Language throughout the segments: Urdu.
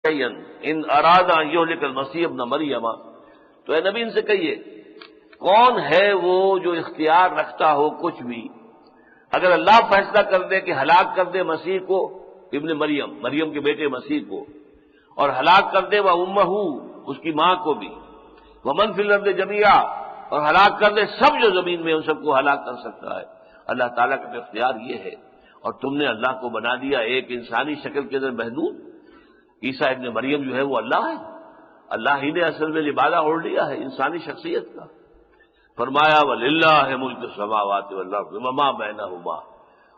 ان اراد ان یہلک المسیح ابن مریم، تو اے نبی ان سے کہیے کون ہے وہ جو اختیار رکھتا ہو کچھ بھی، اگر اللہ فیصلہ کر دے کہ ہلاک کر دے مسیح کو، ابن مریم کے بیٹے مسیح کو، اور ہلاک کر دے وہ امہ، اس کی ماں کو بھی، ومن فی الارض جمیعا، اور ہلاک کر دے سب جو زمین میں ان سب کو ہلاک کر سکتا ہے، اللہ تعالیٰ کا اختیار یہ ہے۔ اور تم نے اللہ کو بنا دیا ایک انسانی شکل کے اندر محدود۔ عیسیٰ ابن مریم جو ہے وہ اللہ ہے، اللہ ہی نے اصل میں لبادہ اوڑھ لیا ہے انسانی شخصیت کا۔ فرمایا وَلِلَّهِ مُلْكُ السَّمَاوَاتِ وَالْأَرْضِ وَمَا بَيْنَهُمَا،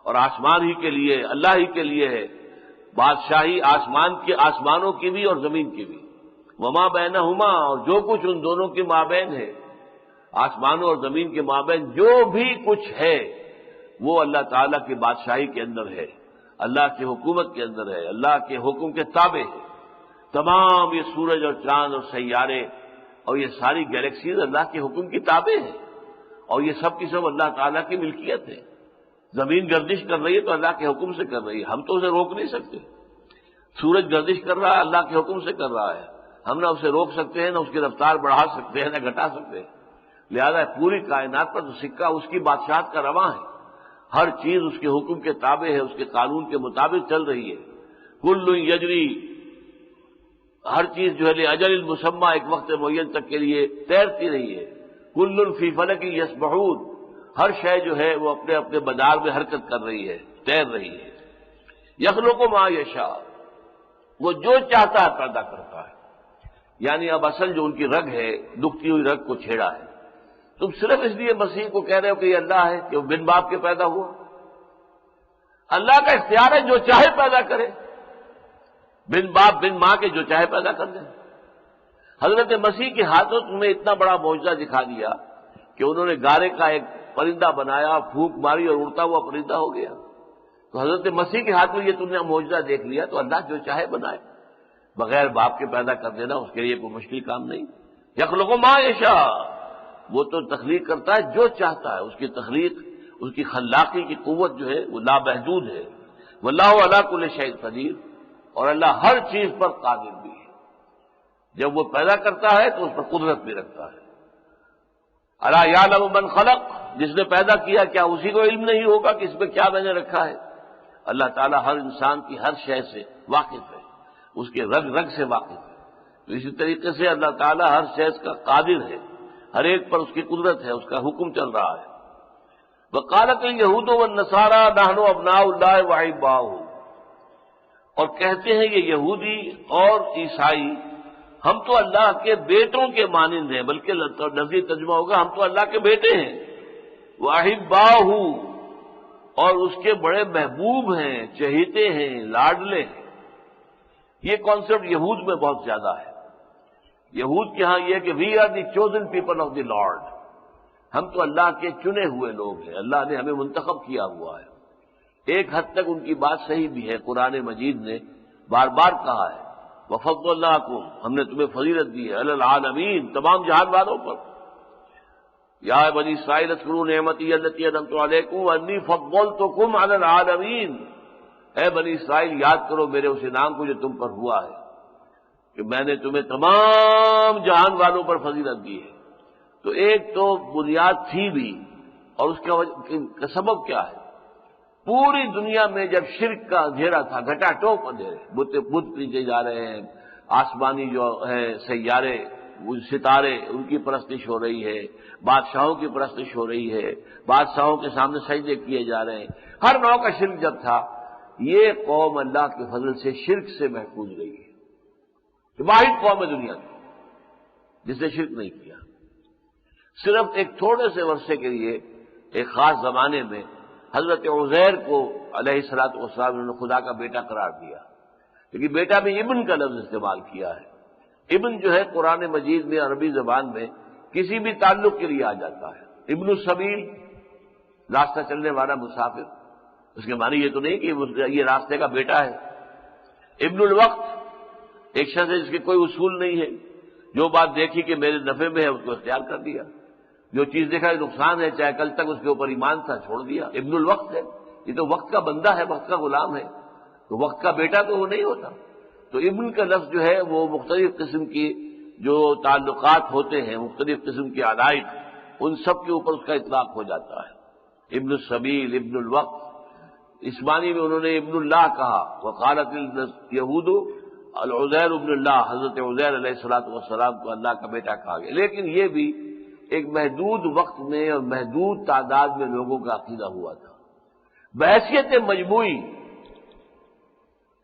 اور آسمان ہی کے لیے، اللہ ہی کے لیے ہے بادشاہی آسمانوں کی بھی اور زمین کی بھی، وما بینہما، اور جو کچھ ان دونوں کے مابین ہے، آسمانوں اور زمین کے مابین جو بھی کچھ ہے وہ اللہ تعالیٰ کی بادشاہی کے اندر ہے، اللہ کی حکومت کے اندر ہے، اللہ کے حکم کے تابع ہے۔ تمام یہ سورج اور چاند اور سیارے اور یہ ساری گیلیکسیز اللہ کے حکم کی تابع ہیں، اور یہ سب کی سب اللہ تعالیٰ کی ملکیت ہے۔ زمین گردش کر رہی ہے تو اللہ کے حکم سے کر رہی ہے، ہم تو اسے روک نہیں سکتے۔ سورج گردش کر رہا ہے اللہ کے حکم سے کر رہا ہے، ہم نہ اسے روک سکتے ہیں، نہ اس کی رفتار بڑھا سکتے ہیں، نہ گھٹا سکتے ہیں۔ لہذا پوری کائنات پر تو سکہ اس کی بادشاہت کا رواں ہے، ہر چیز اس کے حکم کے تابع ہے، اس کے قانون کے مطابق چل رہی ہے۔ کل یجری، ہر چیز جو ہے لاجل المسمى، ایک وقت معین تک کے لیے تیرتی رہی ہے۔ کل فی فلک یسبحون، ہر شے جو ہے وہ اپنے اپنے مدار میں حرکت کر رہی ہے، تیر رہی ہے۔ یخلق ما یشاء، وہ جو چاہتا ہے پیدا کرتا ہے۔ یعنی اب اصل جو ان کی رگ ہے، دکھتی ہوئی رگ کو چھیڑا ہے۔ تم صرف اس لیے مسیح کو کہہ رہے ہو کہ یہ اللہ ہے کہ وہ بن باپ کے پیدا ہوا؟ اللہ کا اختیار ہے جو چاہے پیدا کرے، بن باپ بن ماں کے جو چاہے پیدا کر دیں۔ حضرت مسیح کے ہاتھوں تمہیں اتنا بڑا معجزہ دکھا دیا کہ انہوں نے گارے کا ایک پرندہ بنایا، پھونک ماری اور اڑتا ہوا پرندہ ہو گیا۔ تو حضرت مسیح کے ہاتھ میں یہ تم نے معجزہ دیکھ لیا، تو اللہ جو چاہے بنائے، بغیر باپ کے پیدا کر دینا اس کے لیے کوئی مشکل کام نہیں۔ یخلق ما یشاء، وہ تو تخلیق کرتا ہے جو چاہتا ہے، اس کی تخلیق، اس کی خلاقی کی قوت جو ہے وہ لامحدود ہے۔ واللہ علی کل شیء قدیر، اور اللہ ہر چیز پر قادر بھی ہے۔ جب وہ پیدا کرتا ہے تو اس پر قدرت بھی رکھتا ہے۔ الا یعلم من خلق، جس نے پیدا کیا کیا اسی کو علم نہیں ہوگا کہ اس میں کیا میں نے رکھا ہے؟ اللہ تعالیٰ ہر انسان کی ہر شے سے واقف ہے، اس کے رگ رگ سے واقف ہے۔ تو اسی طریقے سے اللہ تعالیٰ ہر شے کا قادر ہے، ہر ایک پر اس کی قدرت ہے، اس کا حکم چل رہا ہے۔ وقالت الیہود والنصارى نحن ابناء اللہ واحباؤہ، اور کہتے ہیں یہ یہودی اور عیسائی ہم تو اللہ کے بیٹوں کے مانند ہیں، بلکہ لفظی ترجمہ ہوگا ہم تو اللہ کے بیٹے ہیں، واحباؤہ، اور اس کے بڑے محبوب ہیں، چہیتے ہیں، لاڈلے ہیں۔ یہ کانسیپٹ یہود میں بہت زیادہ ہے۔ یہود کے ہاں یہ کہ we are the chosen people of the lord, ہم تو اللہ کے چنے ہوئے لوگ ہیں، اللہ نے ہمیں منتخب کیا ہوا ہے۔ ایک حد تک ان کی بات صحیح بھی ہے، قرآن مجید نے بار بار کہا ہے وَفَضَّلْنَاكُمْ، ہم نے تمہیں فضیلت دی ہے عَلَى الْعَالَمِينَ، تمام جہان والوں پر۔ یا بنی اسرائیل اذکروا نعمتی التی انعمت علیکم وانی فضلتکم علی العالمین، اے بنی اسرائیل یاد کرو میرے اس انعام کو جو تم پر ہوا ہے کہ میں نے تمہیں تمام جہان والوں پر فضیلت دی ہے۔ تو ایک تو بنیاد تھی بھی، اور اس کا سبب کیا ہے؟ پوری دنیا میں جب شرک کا اندھیرا تھا، گھٹا ٹوپ اندھیرے، بت پیچھے جا رہے ہیں، آسمانی جو ہے سیارے، ستارے، ان کی پرستش ہو رہی ہے، بادشاہوں کی پرستش ہو رہی ہے، بادشاہوں کے سامنے سجدے کیے جا رہے ہیں، ہر نوع کا شرک جب تھا، یہ قوم اللہ کے فضل سے شرک سے محفوظ رہی ہے۔ واحد قوم ہے دنیا کی جس نے شرک نہیں کیا۔ صرف ایک تھوڑے سے عرصے کے لیے ایک خاص زمانے میں حضرت عزیر کو علیہ الصلوۃ والسلام انہوں نے خدا کا بیٹا قرار دیا، لیکن بیٹا بھی ابن کا لفظ استعمال کیا ہے۔ ابن جو ہے قرآن مجید میں عربی زبان میں کسی بھی تعلق کے لیے آ جاتا ہے۔ ابن السبیل، راستہ چلنے والا مسافر، اس کے معنی یہ تو نہیں کہ یہ راستے کا بیٹا ہے۔ ابن الوقت، ایک شخص ہے جس کے کوئی اصول نہیں ہے، جو بات دیکھی کہ میرے نفع میں ہے اس کو اختیار کر دیا، جو چیز دیکھا ہے نقصان ہے، چاہے کل تک اس کے اوپر ایمان تھا چھوڑ دیا۔ ابن الوقت ہے، یہ تو وقت کا بندہ ہے، وقت کا غلام ہے، تو وقت کا بیٹا تو وہ نہیں ہوتا۔ تو ابن کا لفظ جو ہے وہ مختلف قسم کی جو تعلقات ہوتے ہیں، مختلف قسم کے علائق، ان سب کے اوپر اس کا اطلاق ہو جاتا ہے۔ ابن السبیل، ابن الوقت، اس معنی میں انہوں نے ابن اللہ کہا، وقالت الیہود العزیر ابن اللہ، حضرت عزیر علیہ الصلوۃ والسلام کو اللہ کا بیٹا کہا گیا، لیکن یہ بھی ایک محدود وقت میں اور محدود تعداد میں لوگوں کا عقیدہ ہوا تھا۔ بحیثیت مجموعی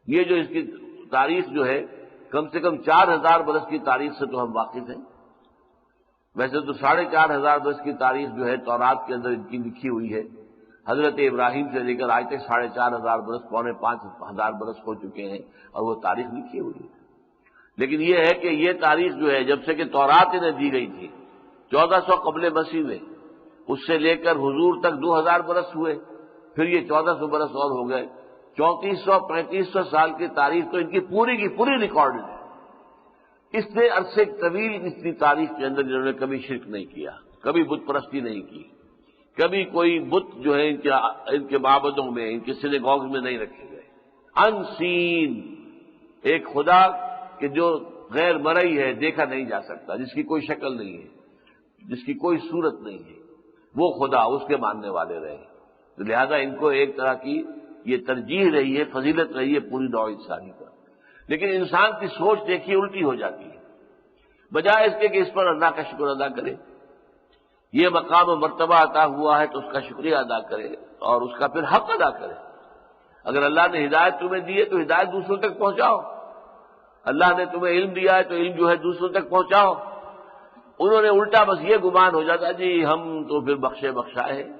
یہ جو اس کی تاریخ جو ہے کم سے کم 4000 برس کی تاریخ سے تو ہم واقف ہیں۔ ویسے تو 4500 برس کی تاریخ جو ہے تورات کے اندر ان کی لکھی ہوئی ہے، حضرت ابراہیم سے لے کر آج تک 4500 برس، 4500 برس ہو چکے ہیں اور وہ تاریخ لکھی ہوئی ہے۔ لیکن یہ ہے کہ یہ تاریخ جو ہے جب سے کہ تورات انہیں دی گئی تھی 1400 قبل مسیح میں، اس سے لے کر حضور تک 2000 برس ہوئے، پھر یہ 1400 برس اور ہو گئے، 3400-3500 سال کی تاریخ تو ان کی پوری ریکارڈڈ ہے۔ اس نے عرصے طویل اتنی تاریخ کے اندر انہوں نے کبھی شرک نہیں کیا، کبھی بت پرستی نہیں کی، کبھی کوئی بت جو ہے ان کے معبدوں میں، ان کے سینیگوگز میں نہیں رکھے گئے۔ ان سین، ایک خدا کہ جو غیر مرئی ہے، دیکھا نہیں جا سکتا، جس کی کوئی شکل نہیں ہے، جس کی کوئی صورت نہیں ہے، وہ خدا، اس کے ماننے والے رہے۔ تو لہذا ان کو ایک طرح کی یہ ترجیح رہی ہے، فضیلت رہی ہے پوری نوع انسانی پر۔ لیکن انسان کی سوچ دیکھیے الٹی ہو جاتی ہے، بجائے اس کے کہ اس پر اللہ کا شکر ادا کرے، یہ مقام و مرتبہ عطا ہوا ہے تو اس کا شکریہ ادا کرے اور اس کا پھر حق ادا کرے۔ اگر اللہ نے ہدایت تمہیں دی ہے تو ہدایت دوسروں تک پہنچاؤ، اللہ نے تمہیں علم دیا ہے تو علم جو ہے دوسروں تک پہنچاؤ۔ انہوں نے الٹا بس یہ گمان ہو جاتا جی ہم تو پھر بخشے بخشائے ہیں،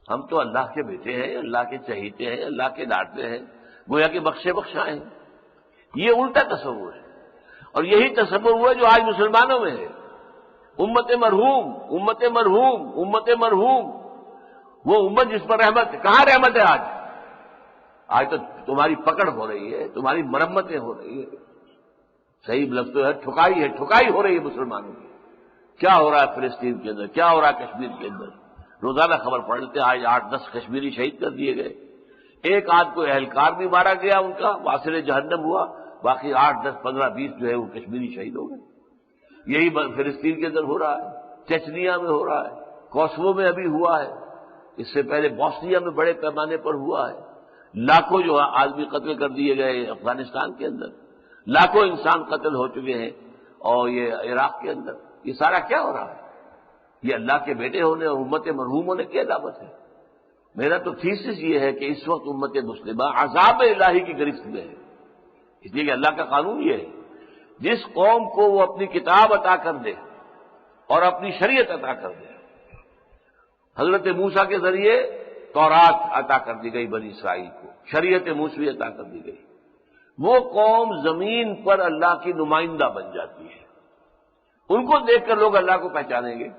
ہم تو اللہ کے بیٹے ہیں، اللہ کے چہیتے ہیں، اللہ کے ڈانٹتے ہیں، گویا کہ بخشے بخشائے ہیں۔ یہ الٹا تصور ہے، اور یہی تصور ہوا جو آج مسلمانوں میں ہے۔ امت مرحوم، امت مرحوم، امت مرحوم، وہ امت جس پر رحمت ہے، کہاں رحمت ہے آج؟ آج تو تمہاری پکڑ ہو رہی ہے، تمہاری مرمتیں ہو رہی ہے، صحیح لفظ تو ہے، ٹھکائی ہو رہی ہے مسلمانوں کی۔ کیا ہو رہا ہے فلسطین کے اندر، کیا ہو رہا ہے کشمیر کے اندر؟ روزانہ خبر پڑھ لیتے ہیں، آج 8-10 کشمیری شہید کر دیے گئے، ایک آدھ کو اہلکار بھی مارا گیا، ان کا واصل جہنم ہوا، باقی 8, 10, 15, 20 جو ہے وہ کشمیری شہید ہو گئے۔ یہی فلسطین کے اندر ہو رہا ہے، چچنیا میں ہو رہا ہے، کوسوو میں ابھی ہوا ہے، اس سے پہلے بوسنیا میں بڑے پیمانے پر ہوا ہے، لاکھوں جو آدمی قتل کر دیے گئے افغانستان کے اندر، لاکھوں انسان قتل ہو چکے ہیں، اور یہ عراق کے اندر، یہ سارا کیا ہو رہا ہے؟ یہ اللہ کے بیٹے ہونے اور امت مرحوم ہونے کی علامت ہے۔ میرا تو تھیسس یہ ہے کہ اس وقت امت مسلمہ عذاب الہی کی گرفت میں ہے، اس لیے کہ اللہ کا قانون یہ ہے جس قوم کو وہ اپنی کتاب عطا کر دے اور اپنی شریعت عطا کر دے، حضرت موسیٰ کے ذریعے تورات عطا کر دی گئی بنی اسرائیل کو، شریعت موسوی عطا کر دی گئی، وہ قوم زمین پر اللہ کی نمائندہ بن جاتی ہے۔ ان کو دیکھ کر لوگ اللہ کو پہچانیں گے،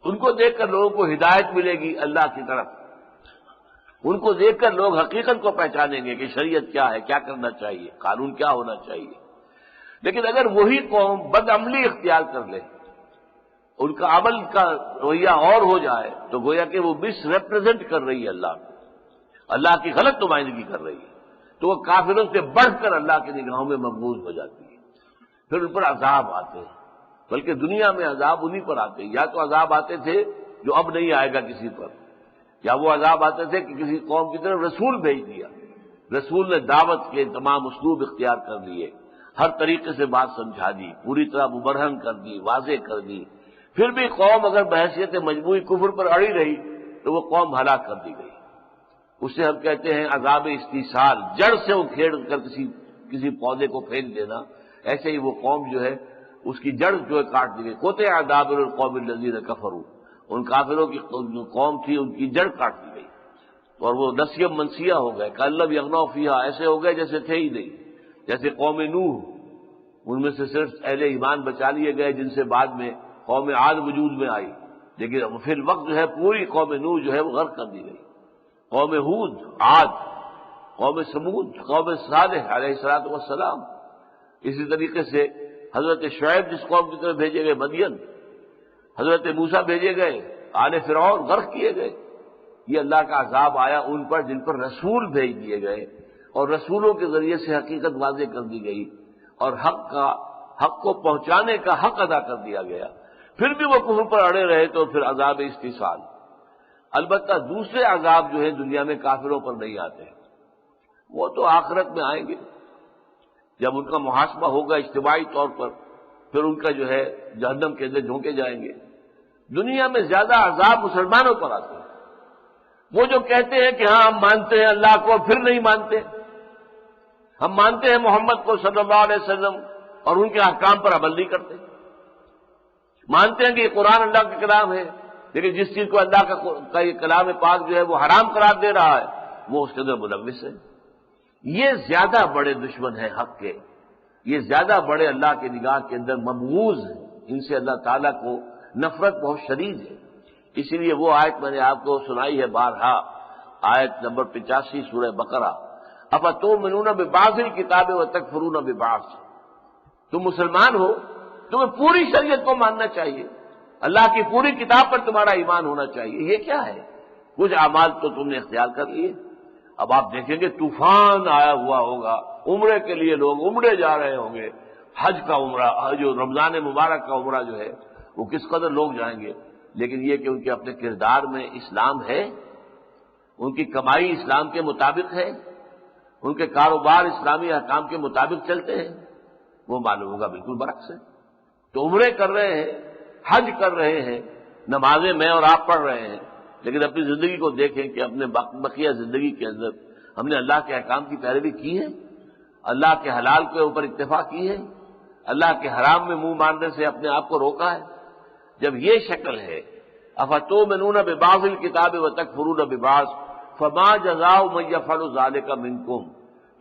ان کو دیکھ کر لوگوں کو ہدایت ملے گی اللہ کی طرف، ان کو دیکھ کر لوگ حقیقت کو پہچانیں گے کہ شریعت کیا ہے، کیا کرنا چاہیے، قانون کیا ہونا چاہیے۔ لیکن اگر وہی قوم بدعملی اختیار کر لے، ان کا عمل کا رویہ اور ہو جائے، تو گویا کہ وہ مس ریپرزینٹ کر رہی ہے اللہ کو، اللہ کی غلط نمائندگی کر رہی ہے، تو وہ کافروں سے بڑھ کر اللہ کی نگاہوں میں مقبول ہو جاتی ہے، پھر ان پر عذاب آتے ہیں، بلکہ دنیا میں عذاب انہی پر آتے ہیں، یا تو عذاب آتے تھے جو اب نہیں آئے گا کسی پر، یا وہ عذاب آتے تھے کہ کسی قوم کی طرف رسول بھیج دیا، رسول نے دعوت کے تمام اسلوب اختیار کر لیے، ہر طریقے سے بات سمجھا دی، پوری طرح مبرہن کر دی، واضح کر دی، پھر بھی قوم اگر بحیثیت مجموعی کفر پر اڑی رہی تو وہ قوم ہلاک کر دی گئی۔ اسے ہم کہتے ہیں عذاب استیصال، جڑ سے اکھیڑ کر کسی پودے کو پھینک دینا، ایسے ہی وہ قوم جو ہے اس کی جڑ جو ہے کاٹ دی گئی۔ قطع دابر القوم الذین کفروا، ان کافروں کی قوم تھی، ان کی جڑ کاٹ دی گئی، اور وہ نسیم منسیہ ہو گئے، کأن لم یغنوا فیہا، ایسے ہو گئے جیسے تھے ہی نہیں۔ جیسے قوم نوح، ان میں سے صرف اہل ایمان بچا لیے گئے جن سے بعد میں قوم عاد وجود میں آئی، لیکن فی الوقت جو ہے پوری قوم نوح جو ہے وہ غرق کر دی گئی۔ قوم ہود، عاد، قوم سمود، قوم صالح علیہ الصلوۃ والسلام، اسی طریقے سے حضرت شعیب جس قوم کی طرف بھیجے گئے مدین، حضرت موسیٰ بھیجے گئے، آل فرعون غرق کیے گئے۔ یہ اللہ کا عذاب آیا ان پر جن پر رسول بھیج دیے گئے، اور رسولوں کے ذریعے سے حقیقت واضح کر دی گئی اور حق کو پہنچانے کا حق ادا کر دیا گیا، پھر بھی وہ کفر پر اڑے رہے تو پھر عذاب استیصال۔ البتہ دوسرے عذاب جو ہے دنیا میں کافروں پر نہیں آتے، وہ تو آخرت میں آئیں گے، جب ان کا محاسبہ ہوگا اجتماعی طور پر، پھر ان کا جو ہے جہنم کے اندر جھونکے جائیں گے۔ دنیا میں زیادہ عذاب مسلمانوں پر آتے ہیں، وہ جو کہتے ہیں کہ ہاں ہم مانتے ہیں اللہ کو پھر نہیں مانتے، ہم مانتے ہیں محمد کو صلی اللہ علیہ وسلم اور ان کے احکام پر عمل نہیں کرتے، مانتے ہیں کہ یہ قرآن اللہ کا کلام ہے، لیکن جس چیز کو اللہ کا یہ کلام پاک جو ہے وہ حرام قرار دے رہا ہے وہ اس کے اندر ملوث ہے۔ یہ زیادہ بڑے دشمن ہیں حق کے، یہ زیادہ بڑے اللہ کی نگاہ کے اندر مبغوض ہیں، ان سے اللہ تعالیٰ کو نفرت بہت شدید ہے۔ اسی لیے وہ آیت میں نے آپ کو سنائی ہے بارہا، آیت نمبر 85 سورہ بقرہ، افتؤمنون ببعض الکتاب وتکفرون ببعض۔ تم مسلمان ہو، تمہیں پوری شریعت کو ماننا چاہیے، اللہ کی پوری کتاب پر تمہارا ایمان ہونا چاہیے، یہ کیا ہے؟ کچھ اعمال تو تم نے اختیار کر لیے، اب آپ دیکھیں گے طوفان آیا ہوا ہوگا، عمرے کے لیے لوگ عمرے جا رہے ہوں گے، حج کا عمرہ، جو رمضان مبارک کا عمرہ جو ہے وہ کس قدر لوگ جائیں گے، لیکن یہ کہ ان کے اپنے کردار میں اسلام ہے، ان کی کمائی اسلام کے مطابق ہے، ان کے کاروبار اسلامی احکام کے مطابق چلتے ہیں، وہ معلوم ہوگا بالکل برعکس ہے۔ تو عمرے کر رہے ہیں، حج کر رہے ہیں، نمازیں میں اور آپ پڑھ رہے ہیں، لیکن اپنی زندگی کو دیکھیں کہ اپنے بقیہ زندگی کے اندر ہم نے اللہ کے احکام کی پیروی کی ہے، اللہ کے حلال کے اوپر اکتفا کی ہے، اللہ کے حرام میں منہ مارنے سے اپنے آپ کو روکا ہے۔ جب یہ شکل ہے، افتؤمنون ببعض الکتاب وتکفرون ببعض فما جزاء من یفعل ذلک منکم،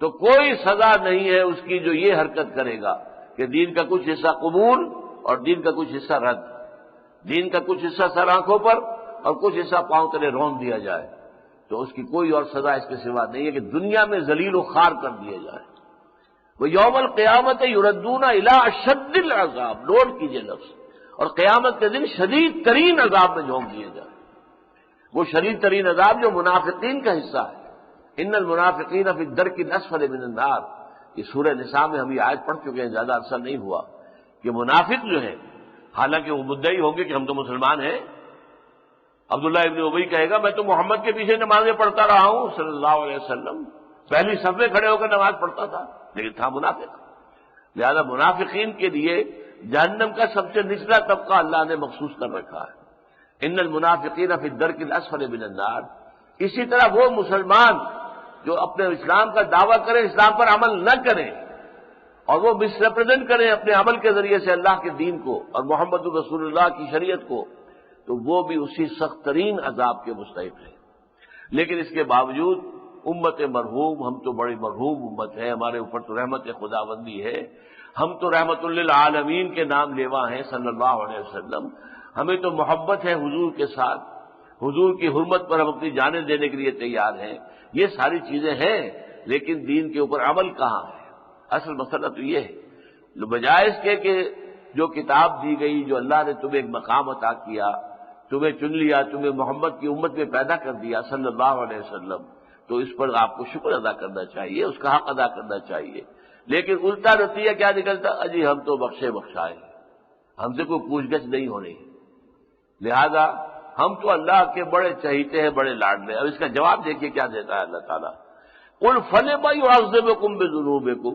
تو کوئی سزا نہیں ہے اس کی جو یہ حرکت کرے گا کہ دین کا کچھ حصہ قبول اور دین کا کچھ حصہ رد، دین کا کچھ حصہ سر آنکھوں پر اور کچھ حصہ پاؤں تلے رون دیا جائے، تو اس کی کوئی اور سزا اس کے سوا نہیں ہے کہ دنیا میں ذلیل و خوار کر دیا جائے۔ وہ یوم القیامت یردون الی اشد العذاب، نوٹ کیجئے لفظ، اور قیامت کے دن شدید ترین عذاب میں جھونک دیے جائے، وہ شدید ترین عذاب جو منافقین کا حصہ ہے۔ ان المنافقین فی الدرک الاسفل من النار، یہ سورہ نساء میں ہم یہ آیت پڑھ چکے ہیں، زیادہ عرصہ نہیں ہوا، کہ منافق جو ہیں حالانکہ وہ مدعی ہوں گے کہ ہم تو مسلمان ہیں، عبداللہ ابن ابی کہے گا میں تو محمد کے پیچھے نمازیں پڑھتا رہا ہوں صلی اللہ علیہ وسلم، پہلی صف میں کھڑے ہو کر نماز پڑھتا تھا، لیکن تھا منافق۔ لہذا منافقین کے لیے جہنم کا سب سے نچلا طبقہ اللہ نے مخصوص کر رکھا ہے، ان المنافقین فی الدرک الاسفل من النار۔ اسی طرح وہ مسلمان جو اپنے اسلام کا دعویٰ کریں، اسلام پر عمل نہ کریں اور وہ مس ریپرزینٹ کریں اپنے عمل کے ذریعے سے اللہ کے دین کو اور محمد رسول اللہ کی شریعت کو، تو وہ بھی اسی سخت ترین عذاب کے مستحق ہیں۔ لیکن اس کے باوجود امت مرحوم، ہم تو بڑی مرحوم امت ہے، ہمارے اوپر تو رحمت خداوندی ہے، ہم تو رحمت للعالمین کے نام لیوا ہیں صلی اللہ علیہ وسلم، ہمیں تو محبت ہے حضور کے ساتھ، حضور کی حرمت پر ہم اپنی جانیں دینے کے لیے تیار ہیں، یہ ساری چیزیں ہیں، لیکن دین کے اوپر عمل کہاں ہے؟ اصل مسئلہ تو یہ ہے، بجائے اس کے کہ جو کتاب دی گئی، جو اللہ نے تمہیں ایک مقام عطا کیا، تمہیں چن لیا، تمہیں محمد کی امت میں پیدا کر دیا صلی اللہ علیہ وسلم، تو اس پر آپ کو شکر ادا کرنا چاہیے، اس کا حق ادا کرنا چاہیے۔ لیکن الٹا رویہ کیا نکلتا؟ اجی ہم تو بخشے بخشائے، ہم سے کوئی پوچھ گچھ نہیں ہونی، لہذا ہم تو اللہ کے بڑے چہیتے ہیں، بڑے لاڈلے۔ اب اس کا جواب دیکھیے کیا دیتا ہے اللہ تعالیٰ، قل فلم یعذبکم بذنوبکم،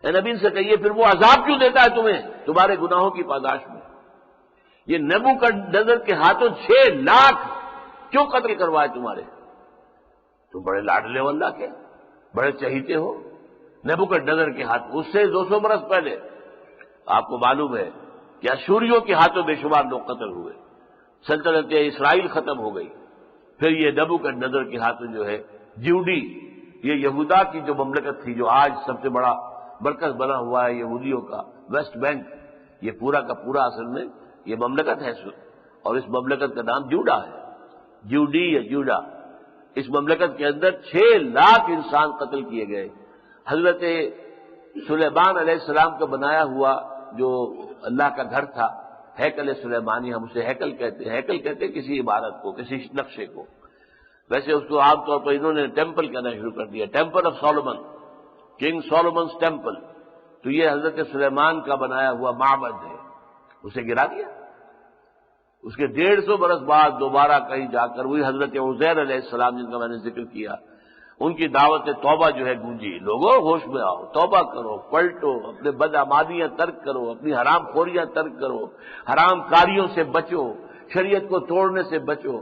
اے نبی سے کہیے پھر وہ عذاب کیوں دیتا ہے تمہیں تمہارے گناہوں کی پاداش میں؟ یہ نبوکدنضر کے ہاتھوں 6 لاکھ کیوں قتل کروائے تمہارے؟ تم بڑے لاڈلے ہو اللہ کے، بڑے چہیتے ہو، نبوکدنضر کے ہاتھ، اس سے 200 برس پہلے آپ کو معلوم ہے کہ اشوریوں کے ہاتھوں بے شمار لوگ قتل ہوئے، سلطنت اسرائیل ختم ہو گئی، پھر یہ نبوکدنضر کے ہاتھوں جو ہے جیوڈی، یہ یہودا کی جو مملکت تھی، جو آج سب سے بڑا مرکز بنا ہوا ہے یہودیوں کا، ویسٹ بینک، یہ پورا کا پورا اصل میں یہ مملکت ہے، اور اس مملکت کا نام جوڈا ہے، جیوڈی یا جوڈا۔ اس مملکت کے اندر 6 لاکھ انسان قتل کیے گئے۔ حضرت سلیمان علیہ السلام کا بنایا ہوا جو اللہ کا گھر تھا، ہیکل سلیمانی، ہم اسے ہیکل کہتے ہیں، ہیکل کہتے ہیں کسی عمارت کو، کسی نقشے کو، ویسے اس کو عام طور پر انہوں نے ٹیمپل کہنا شروع کر دیا، temple of Solomon, king Solomon's temple, تو یہ حضرت سلیمان کا بنایا ہوا معبد ہے، اسے گرا دیا۔ اس کے 150 برس بعد دوبارہ کہیں جا کر وہی حضرت عزیر علیہ السلام جن کا میں نے ذکر کیا، ان کی دعوت توبہ جو ہے گونجی، لوگوں ہوش میں آؤ، توبہ کرو، پلٹو، اپنے بدعمالیاں ترک کرو، اپنی حرام خوریاں ترک کرو، حرام کاریوں سے بچو، شریعت کو توڑنے سے بچو،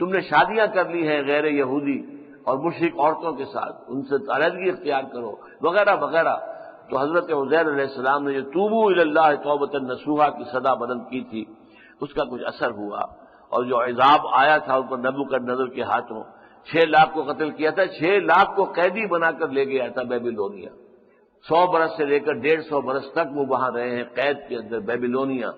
تم نے شادیاں کر لی ہیں غیر یہودی اور مشرک عورتوں کے ساتھ، ان سے علیحدگی اختیار کرو، وغیرہ وغیرہ۔ تو حضرت عزیر علیہ السلام نے جو توبوا الی اللہ توبۃ نصوحا کی صدا بلند کی تھی، اس کا کچھ اثر ہوا، اور جو عذاب آیا تھا ان پر نبوکدنضر کے ہاتھوں، 6 لاکھ کو قتل کیا تھا، 6 لاکھ کو قیدی بنا کر لے گیا تھا بیبیلونیا، 100 برس سے لے کر 150 برس تک وہ وہاں رہے ہیں قید کے اندر بیبیلونیا۔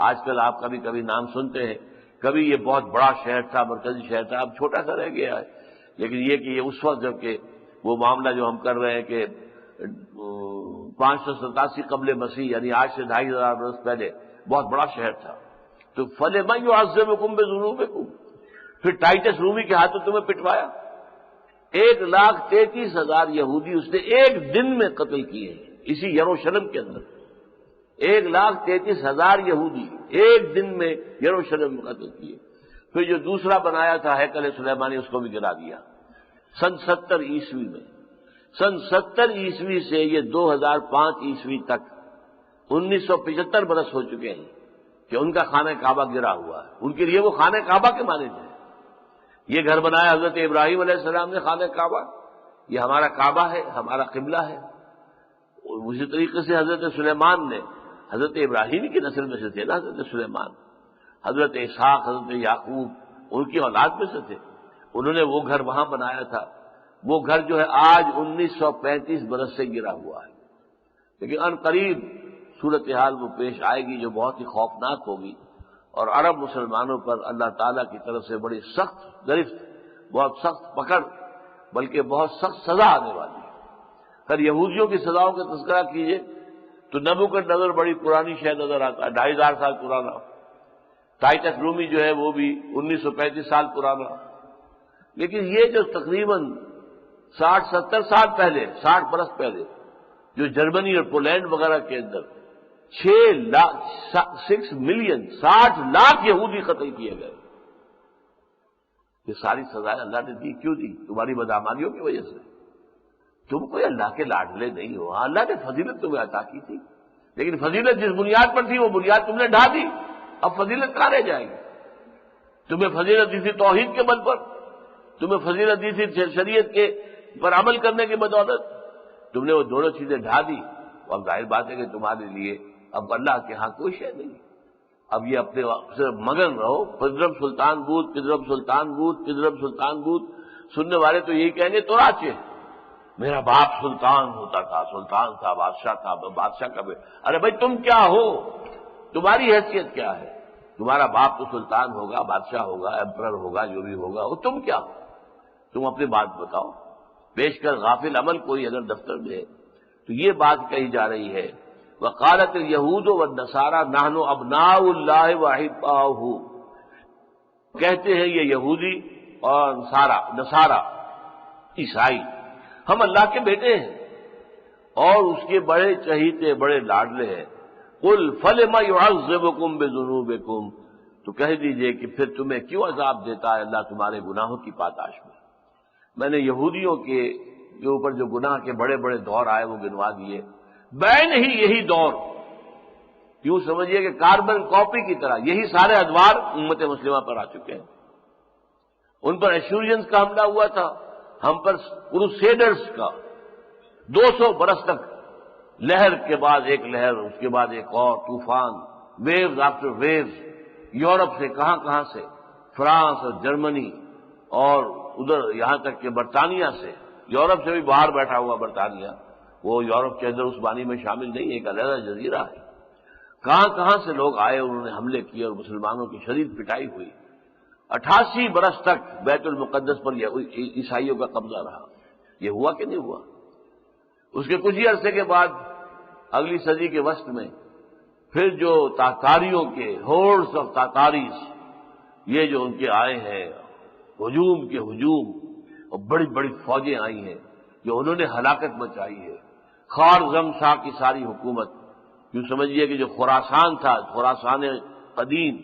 آج کل آپ کبھی کبھی نام سنتے ہیں، کبھی یہ بہت بڑا شہر تھا، مرکزی شہر تھا، اب چھوٹا سا رہ گیا ہے، لیکن یہ کہ یہ اس وقت جب کہ وہ معاملہ جو ہم کر رہے ہیں کہ 587 قبل مسیح، یعنی آج سے 2500 برس پہلے بہت بڑا شہر تھا، تو فَلِمَن يُعَذِّبُكُم بِذُنُوبِكُم، پھر ٹائٹس رومی کے ہاتھوں تمہیں پٹوایا۔ 1,33,000 یہودی اس نے ایک دن میں قتل کیے ہیں اسی یروشلم کے اندر، 1,33,000 یہودی ایک دن میں یروشلم میں قتل کیے۔ پھر جو دوسرا بنایا تھا ہیکل سلیمانی، اس کو بھی گرا دیا سن 70 عیسوی میں۔ سن 70 عیسوی سے یہ 2005 عیسوی تک 1975 برس ہو چکے ہیں کہ ان کا خانہ کعبہ گرا ہوا ہے۔ ان کے لیے وہ خانہ کعبہ کے مانند ہے۔ یہ گھر بنایا حضرت ابراہیم علیہ السلام نے، خانہ کعبہ، یہ ہمارا کعبہ ہے، ہمارا قبلہ ہے۔ اسی طریقے سے حضرت سلیمان نے، حضرت ابراہیم کی نسل میں سے تھے نا حضرت سلیمان، حضرت اسحاق، حضرت یعقوب ان کی اولاد میں سے تھے، انہوں نے وہ گھر وہاں بنایا تھا۔ وہ گھر جو ہے آج 1935 برس سے گرا ہوا ہے، لیکن ان قریب صورتحال وہ پیش آئے گی جو بہت ہی خوفناک ہوگی، اور عرب مسلمانوں پر اللہ تعالیٰ کی طرف سے بڑی سخت گرفت، بہت سخت پکڑ، بلکہ بہت سخت سزا آنے والی ہے۔ اگر یہودیوں کی سزاؤں کا تذکرہ کیجیے تو نبوکدنضر بڑی پرانی شے نظر آتا ہے، 2500 سال پرانا۔ ٹائٹس رومی جو ہے وہ بھی 1935 سال پرانا۔ لیکن یہ جو تقریباً 60-70 سال پہلے، 60 برس پہلے جو جرمنی اور پولینڈ وغیرہ کے اندر 6 ملین 60 لاکھ یہودی قتل کیے گئے، یہ ساری سزائیں اللہ نے دی، کیوں دی؟ تمہاری بدعمالیوں کی وجہ سے۔ تم کوئی اللہ کے لاڈلے نہیں ہو، اللہ نے فضیلت تمہیں عطا کی تھی، لیکن فضیلت جس بنیاد پر تھی وہ بنیاد تم نے ڈھا دی، اب فضیلت کہاں رہ جائے گی؟ تمہیں فضیلت دی تھی توحید کے بل پر، تمہیں فضیلت دی تھی شریعت کے پر عمل کرنے کی بدولت، تم نے وہ دونوں چیزیں ڈھا دی، اب ظاہر بات ہے کہ تمہارے لیے اب اللہ کے ہاں کوئی شے نہیں۔ اب یہ اپنے صرف مگن رہو، پدرم سلطان بود، پدرم سلطان بود، پدرم سلطان بود۔ سننے والے تو یہی کہیں گے توراچے، میرا باپ سلطان ہوتا تھا، سلطان تھا، بادشاہ تھا، بادشاہ کا ارے بھائی تم کیا ہو؟ تمہاری حیثیت کیا ہے؟ تمہارا باپ تو سلطان ہوگا، بادشاہ ہوگا، ایمپرر ہوگا، جو بھی ہوگا، وہ تم کیا ہو؟ تم اپنی بات بتاؤ۔ پیش کر غافل عمل کوئی اگر دفتر میں ہے تو یہ بات کہی جا رہی ہے، وقالت اليہود والنصارى نحن ابناء اللہ واحباؤہ، کہتے ہیں یہ یہودی اور نصارہ عیسائی ہم اللہ کے بیٹے ہیں اور اس کے بڑے چہیتے، بڑے لاڈلے ہیں۔ قل فلم يعذبكم بذنوبكم، تو کہہ دیجئے کہ پھر تمہیں کیوں عذاب دیتا ہے اللہ تمہارے گناہوں کی پاداش میں۔ میں نے یہودیوں کے اوپر جو گناہ کے بڑے بڑے دور آئے وہ گنوا دیے، بین ہی یہی دور، یوں سمجھیے کہ کاربن کاپی کی طرح یہی سارے ادوار امت مسلمہ پر آ چکے ہیں۔ ان پر ایشورینز کا حملہ ہوا تھا، ہم پر کروسیڈرز کا 200 برس تک، لہر کے بعد ایک لہر، اس کے بعد ایک اور طوفان، ویوز آفٹر ویوز، یورپ سے کہاں سے، فرانس اور جرمنی اور ادھر یہاں تک کہ برطانیہ سے، یورپ سے بھی باہر بیٹھا ہوا برطانیہ، وہ یورپ کے اندر اس بانی میں شامل نہیں، ایک علیحدہ جزیرہ ہے۔ کہاں سے لوگ آئے، انہوں نے حملے کیے اور مسلمانوں کی شدید پٹائی ہوئی۔ 88 برس تک بیت المقدس پر عیسائیوں کا قبضہ رہا۔ یہ ہوا کہ نہیں ہوا؟ اس کے کچھ ہی عرصے کے بعد اگلی صدی کے وسط میں پھر جو تاتاریوں کے ہورڈز آف تاتاریز، یہ جو ان کے آئے ہیں ہجوم کے ہجوم، اور بڑی بڑی فوجیں آئی ہیں جو انہوں نے ہلاکت مچائی ہے۔ خوارزم شاہ کی ساری حکومت، یوں سمجھیے کہ جو خراسان تھا، خراسان قدیم،